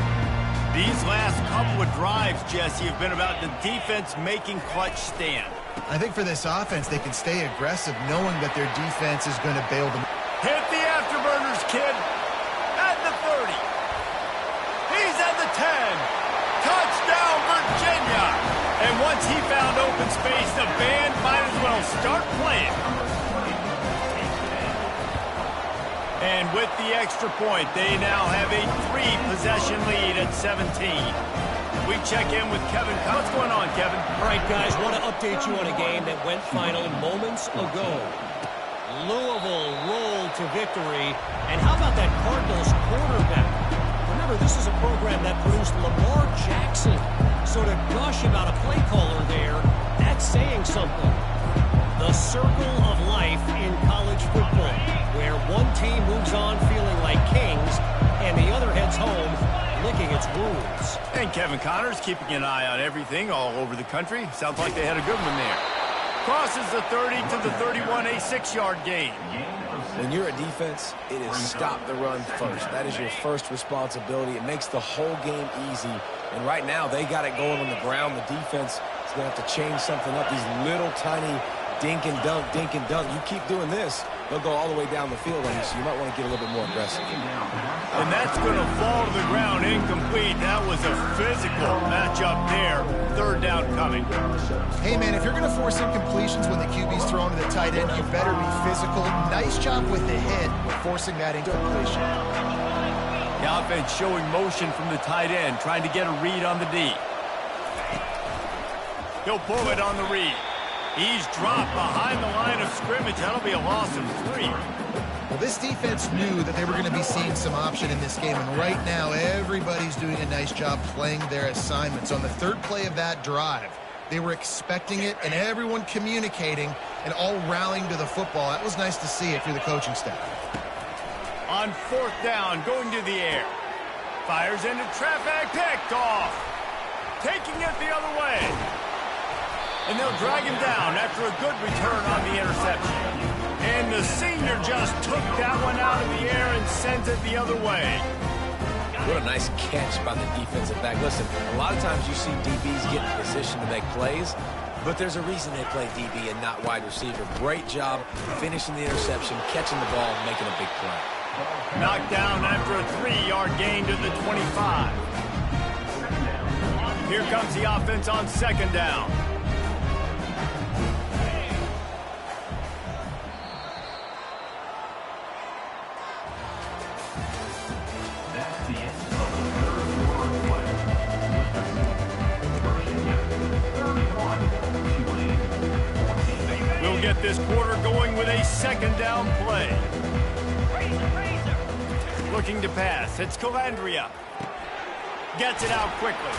These last couple of drives, Jesse, have been about the defense making clutch stand. I think for this offense, they can stay aggressive knowing that their defense is going to bail them. Hit the afterburners, kid. At the 30. He's at the 10. Touchdown, Virginia. And once he found open space, the band might as well start playing. And with the extra point, they now have a 3-possession lead at 17. We check in with Kevin. What's going on, Kevin? All right, guys, want to update you on a game that went final moments ago. Louisville rolled to victory. And how about that Cardinals quarterback? Remember, this is a program that produced Lamar Jackson. So to gush about a play caller there, that's saying something. The circle of life in college football, where one team moves on feeling like kings and the other heads home licking its wounds. And Kevin Connors keeping an eye on everything all over the country. Sounds like they had a good one there. Crosses the 30 to the 31, a 6-yard gain. When you're a defense, it is stop the run first. That is your first responsibility. It makes the whole game easy. And right now, they got it going on the ground. The defense is going to have to change something up. These little tiny dink and dunk, dink and dunk. You keep doing this, they'll go all the way down the field on you, so you might want to get a little bit more aggressive. And that's going to fall to the ground incomplete. That was a physical matchup there. Third down coming. Hey, man, if you're going to force incompletions when the QB's thrown to the tight end, you better be physical. Nice job with the hit, forcing that incompletion. The offense showing motion from the tight end, trying to get a read on the D. He'll pull it on the read. He's dropped behind the line of scrimmage. That'll be a loss of 3. Well, this defense knew that they were going to be seeing some option in this game, and right now everybody's doing a nice job playing their assignments. On the third play of that drive, they were expecting it, and everyone communicating and all rallying to the football. That was nice to see if you're the coaching staff. On fourth down, going to the air. Fires into traffic, picked off. Taking it the other way. And they'll drag him down after a good return on the interception. And the senior just took that one out of the air and sends it the other way. What a nice catch by the defensive back. Listen, a lot of times you see DBs get in position to make plays, but there's a reason they play DB and not wide receiver. Great job finishing the interception, catching the ball, and making a big play. Knocked down after a 3-yard gain to the 25. Here comes the offense on second down. We'll get this quarter going with a second down play. Looking to pass. It's Calandria. Gets it out quickly.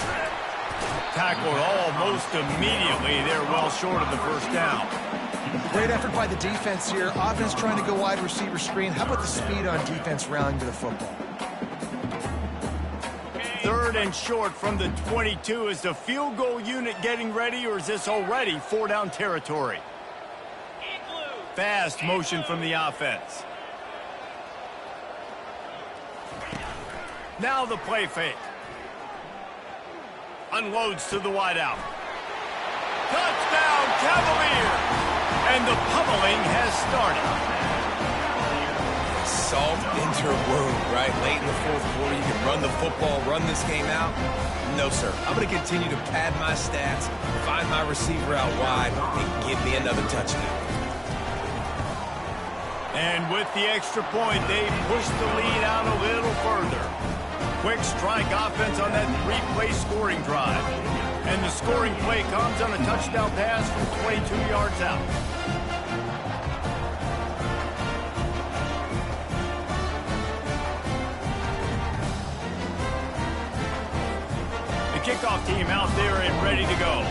Tackled almost immediately. They're well short of the first down. Great effort by the defense here. Offense trying to go wide receiver screen. How about the speed on defense rallying to the football? Third and short from the 22. Is the field goal unit getting ready, or is this already 4-down territory? Fast motion from the offense. Now the play fake. Unloads to the wideout. Touchdown, Cavaliers! And the pummeling has started. Salt into her wound, right? Late in the fourth quarter, you can run the football, run this game out. No, sir. I'm going to continue to pad my stats, find my receiver out wide, and give me another touchdown. And with the extra point, they push the lead out a little further. Quick strike offense on that 3-play scoring drive. And the scoring play comes on a touchdown pass from 22 yards out. The kickoff team out there and ready to go.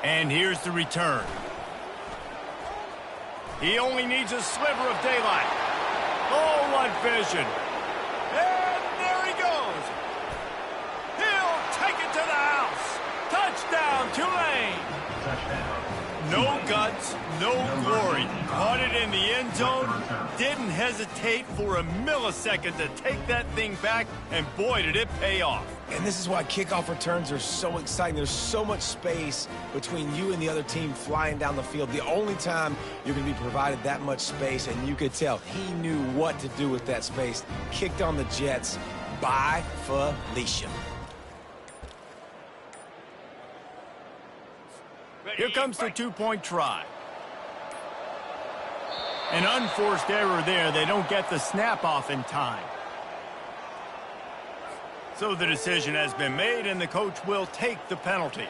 And here's the return. He only needs a sliver of daylight. Oh, what vision. And there he goes. He'll take it to the house. Touchdown, Tulane. No guts, no glory. Caught it in the end zone. Didn't hesitate for a millisecond to take that thing back, and boy, did it pay off. And this is why kickoff returns are so exciting. There's so much space between you and the other team flying down the field. The only time you're going to be provided that much space, and you could tell he knew what to do with that space. Kicked on the Jets by Felicia. Here comes the two-point try. An unforced error there. They don't get the snap off in time. So the decision has been made, and the coach will take the penalty.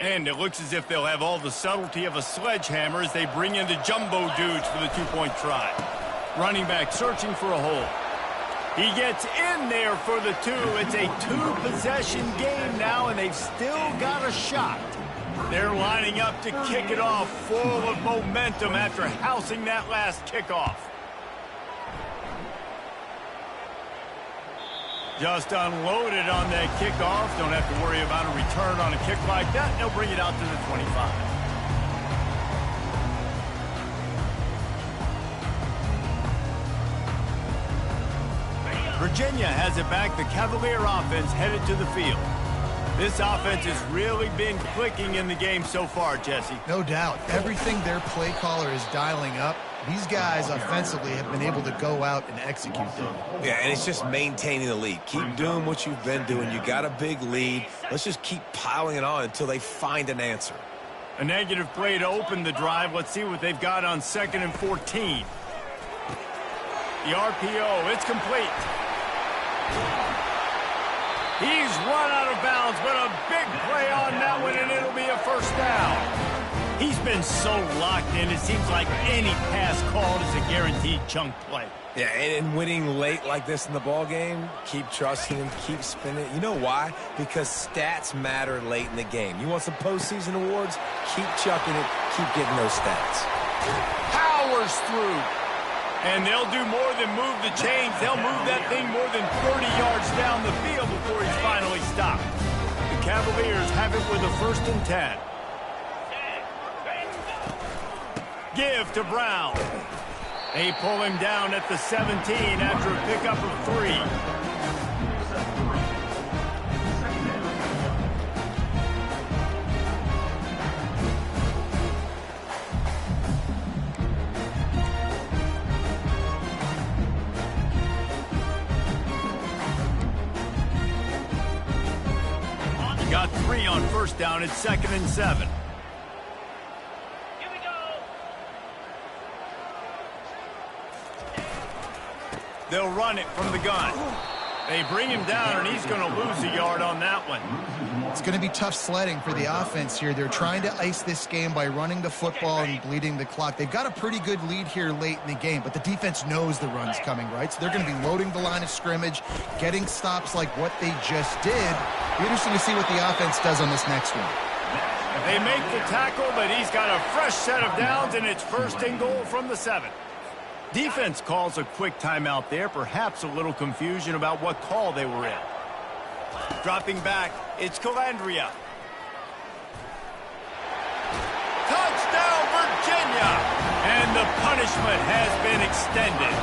And it looks as if they'll have all the subtlety of a sledgehammer as they bring in the jumbo dudes for the two-point try. Running back searching for a hole. He gets in there for the 2. It's a 2-possession game now, and they've still got a shot. They're lining up to kick it off, full of momentum after housing that last kickoff. Just unloaded on that kickoff. Don't have to worry about a return on a kick like that. They'll bring it out to the 25. Virginia has it back. The Cavalier offense headed to the field. This offense has really been clicking in the game so far, Jesse. No doubt. Everything their play caller is dialing up, these guys offensively have been able to go out and execute them. Yeah, and it's just maintaining the lead. Keep doing what you've been doing. You got a big lead. Let's just keep piling it on until they find an answer. A negative play to open the drive. Let's see what they've got on 2nd and 14. The RPO, it's complete. He's run out of bounds, but a big play on that one, and it'll be a first down. He's been so locked in, it seems like any pass called is a guaranteed chunk play. Yeah, and winning late like this in the ball game, keep trusting him, keep spinning. You know why? Because stats matter late in the game. You want some postseason awards? Keep chucking it, keep getting those stats. Powers through. And they'll do more than move the chains. They'll move that thing more than 30 yards down the field before he's finally stopped. The Cavaliers have it with a 1st and 10. Give to Brown. They pull him down at the 17 after a pickup of 3. Got 3 on 1st down. It's 2nd and 7. Here we go. They'll run it from the gun. They bring him down, and he's going to lose a yard on that one. It's going to be tough sledding for the offense here. They're trying to ice this game by running the football and bleeding the clock. They've got a pretty good lead here late in the game, but the defense knows the run's coming, right? So they're going to be loading the line of scrimmage, getting stops like what they just did. Be interesting to see what the offense does on this next one. They make the tackle, but he's got a fresh set of downs, and it's 1st and goal from the 7. Defense calls a quick timeout there, perhaps a little confusion about what call they were in. Dropping back, it's Calandria. Touchdown, Virginia! And the punishment has been extended.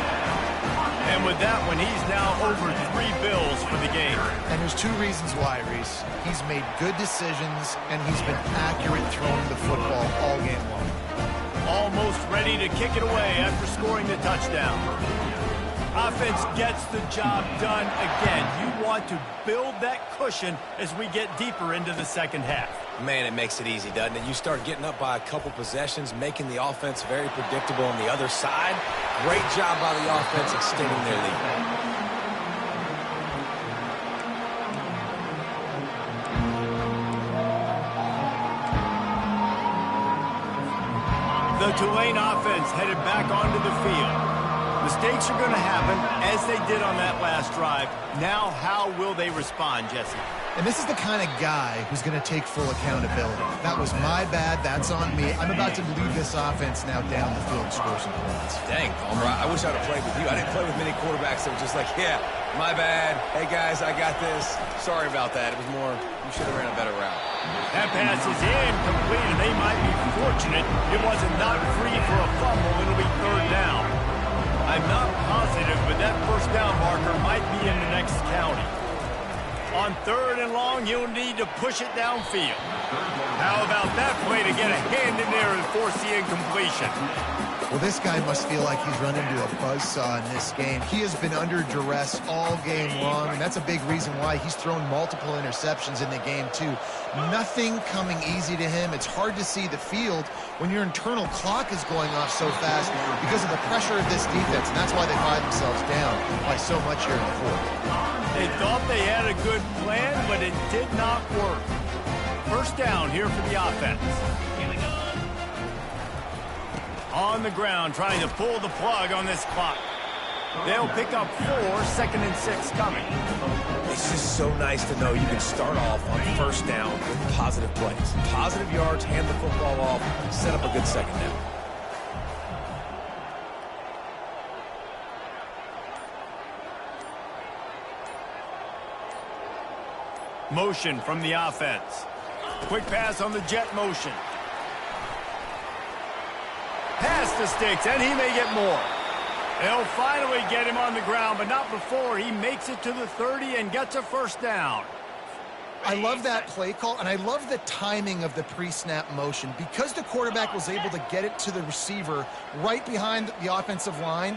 And with that one, he's now over 3 bills for the game. And there's 2 reasons why, Reese. He's made good decisions, and he's been accurate throwing the football all game long. Almost ready to kick it away after scoring the touchdown. Offense gets the job done again. You want to build that cushion as we get deeper into the 2nd half. Man, it makes it easy, doesn't it? You start getting up by a couple possessions, making the offense very predictable on the other side. Great job by the offense extending their lead. The Tulane offense headed back onto the field. Mistakes are going to happen, as they did on that last drive. Now, how will they respond, Jesse? And this is the kind of guy who's going to take full accountability. That was my bad. That's on me. I'm about to lead this offense now down the field and score some points. Dang, Palmer, I wish I'd have played with you. I didn't play with many quarterbacks that were just like, yeah, my bad. Hey, guys, I got this. Sorry about that. It was more, you should have ran a better route. That pass is incomplete, and they might be fortunate it wasn't not free for a fumble. It'll be 3rd down. I'm not positive, but that 1st down marker might be in the next county. On 3rd and long, you'll need to push it downfield. How about that play to get a hand in there and force the incompletion? Well, this guy must feel like he's run into a buzzsaw in this game. He has been under duress all game long, and that's a big reason why he's thrown multiple interceptions in the game, too. Nothing coming easy to him. It's hard to see the field when your internal clock is going off so fast because of the pressure of this defense, and that's why they find themselves down by so much here in the 4th. They thought they had a good plan, but it did not work. 1st down here for the offense. On the ground, trying to pull the plug on this clock. They'll pick up 4, 2nd and 6 coming. It's just so nice to know you can start off on first down with positive plays. Positive yards, hand the football off, set up a good second down. Motion from the offense. Quick pass on the jet motion. Pass to Sticks, and he may get more. They'll finally get him on the ground, but not before he makes it to the 30 and gets a first down. I love that play call, and I love the timing of the pre-snap motion. Because the quarterback was able to get it to the receiver right behind the offensive line,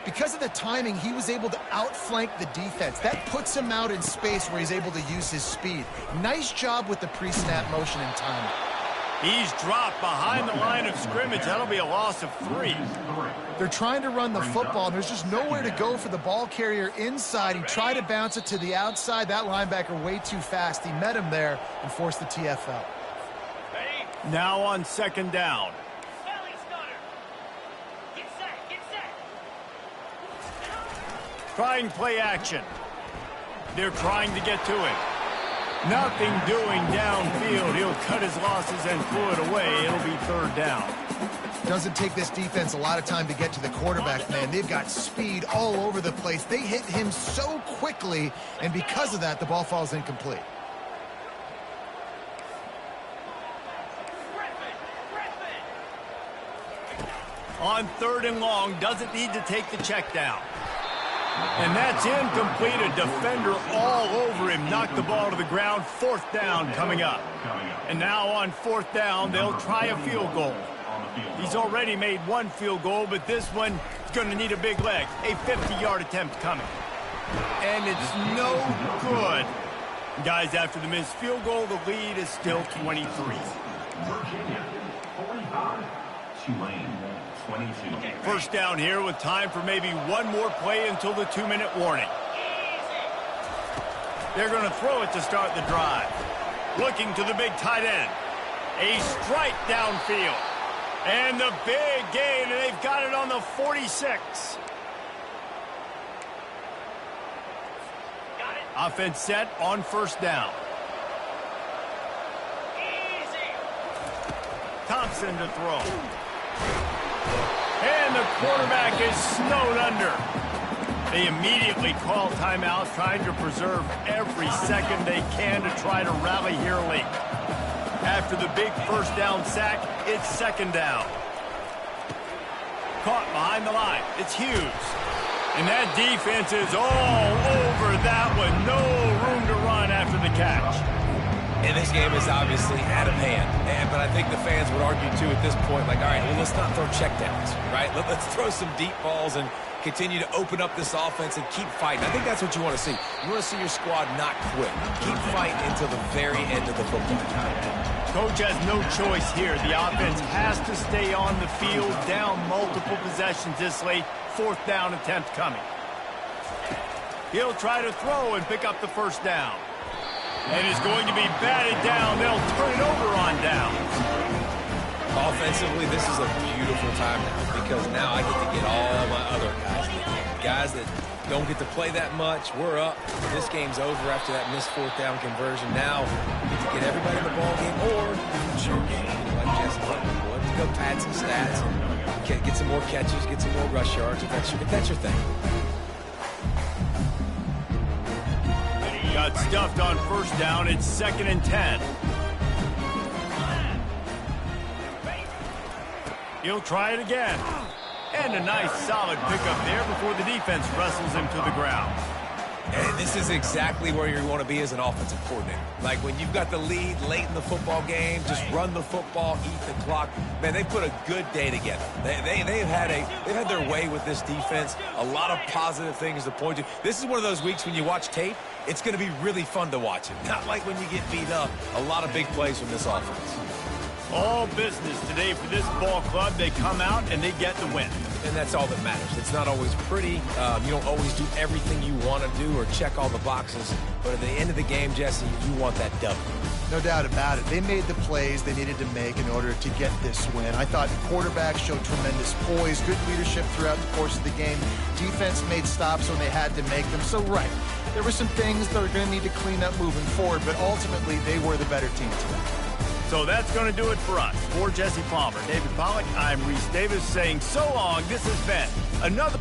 because of the timing, he was able to outflank the defense. That puts him out in space where he's able to use his speed. Nice job with the pre-snap motion and timing. He's dropped behind the line of scrimmage. That'll be a loss of 3. They're trying to run the football, and there's just nowhere to go for the ball carrier inside. He tried to bounce it to the outside. That linebacker way too fast. He met him there and forced the TFL. Now on 2nd down. Trying play action. They're trying to get to him. Nothing doing downfield. He'll cut his losses and throw it away. It'll be 3rd down. Doesn't take this defense a lot of time to get to the quarterback, man. They've got speed all over the place. They hit him so quickly, and because of that, the ball falls incomplete. On 3rd and long, doesn't need to take the check down. And that's incomplete. A defender all over him. Knocked the ball to the ground. 4th down coming up. And now on 4th down, they'll try a field goal. He's already made 1 field goal, but this one is going to need a big leg. A 50-yard attempt coming. And it's no good. Guys, after the missed field goal, the lead is still 23. Virginia, 45. Tulane, 22. First down here with time for maybe 1 more play until the 2-minute warning. They're going to throw it to start the drive. Looking to the big tight end. A strike downfield. And the big gain, and they've got it on the 46. Offense set on 1st down. Thompson to throw. And the quarterback is snowed under. They immediately call timeout, trying to preserve every second they can to try to rally here late. After the big 1st down sack, it's 2nd down. Caught behind the line. It's Hughes. And that defense is all over that one. No room to run after the catch. And this game is obviously out of hand. But I think the fans would argue, too, at this point, like, all right, well, let's not throw checkdowns, right? Let's throw some deep balls and continue to open up this offense and keep fighting. I think that's what you want to see. You want to see your squad not quit. Keep fighting until the very end of the football game. Coach has no choice here. The offense has to stay on the field, down multiple possessions this late. 4th down attempt coming. He'll try to throw and pick up the 1st down. And is going to be batted down. They'll turn it over on downs. Offensively, this is a beautiful time now because now I get to get all my other guys in the game. Guys that don't get to play that much. We're up. This game's over after that missed 4th down conversion. Now you get to get everybody in the ball game, or it's your game. You know, like Jesse Butler would, to go pad some stats and get some more catches, get some more rush yards if that's your thing. Got stuffed on 1st down. It's 2nd and 10. He'll try it again. And a nice solid pickup there before the defense wrestles him to the ground. And this is exactly where you want to be as an offensive coordinator. Like when you've got the lead late in the football game, just run the football, eat the clock. Man, they put a good day together. They've had their way with this defense. A lot of positive things to point to. This is one of those weeks when you watch tape, it's going to be really fun to watch it. Not like when you get beat up. A lot of big plays from this offense. All business today for this ball club. They come out and they get the win. And that's all that matters. It's not always pretty. You don't always do everything you want to do or check all the boxes. But at the end of the game, Jesse, you want that W. No doubt about it. They made the plays they needed to make in order to get this win. I thought the quarterback showed tremendous poise, good leadership throughout the course of the game. Defense made stops when they had to make them. So, right, there were some things that are going to need to clean up moving forward, but ultimately they were the better team today. So that's going to do it for us. For Jesse Palmer, David Pollack, I'm Reese Davis saying so long. This has been another...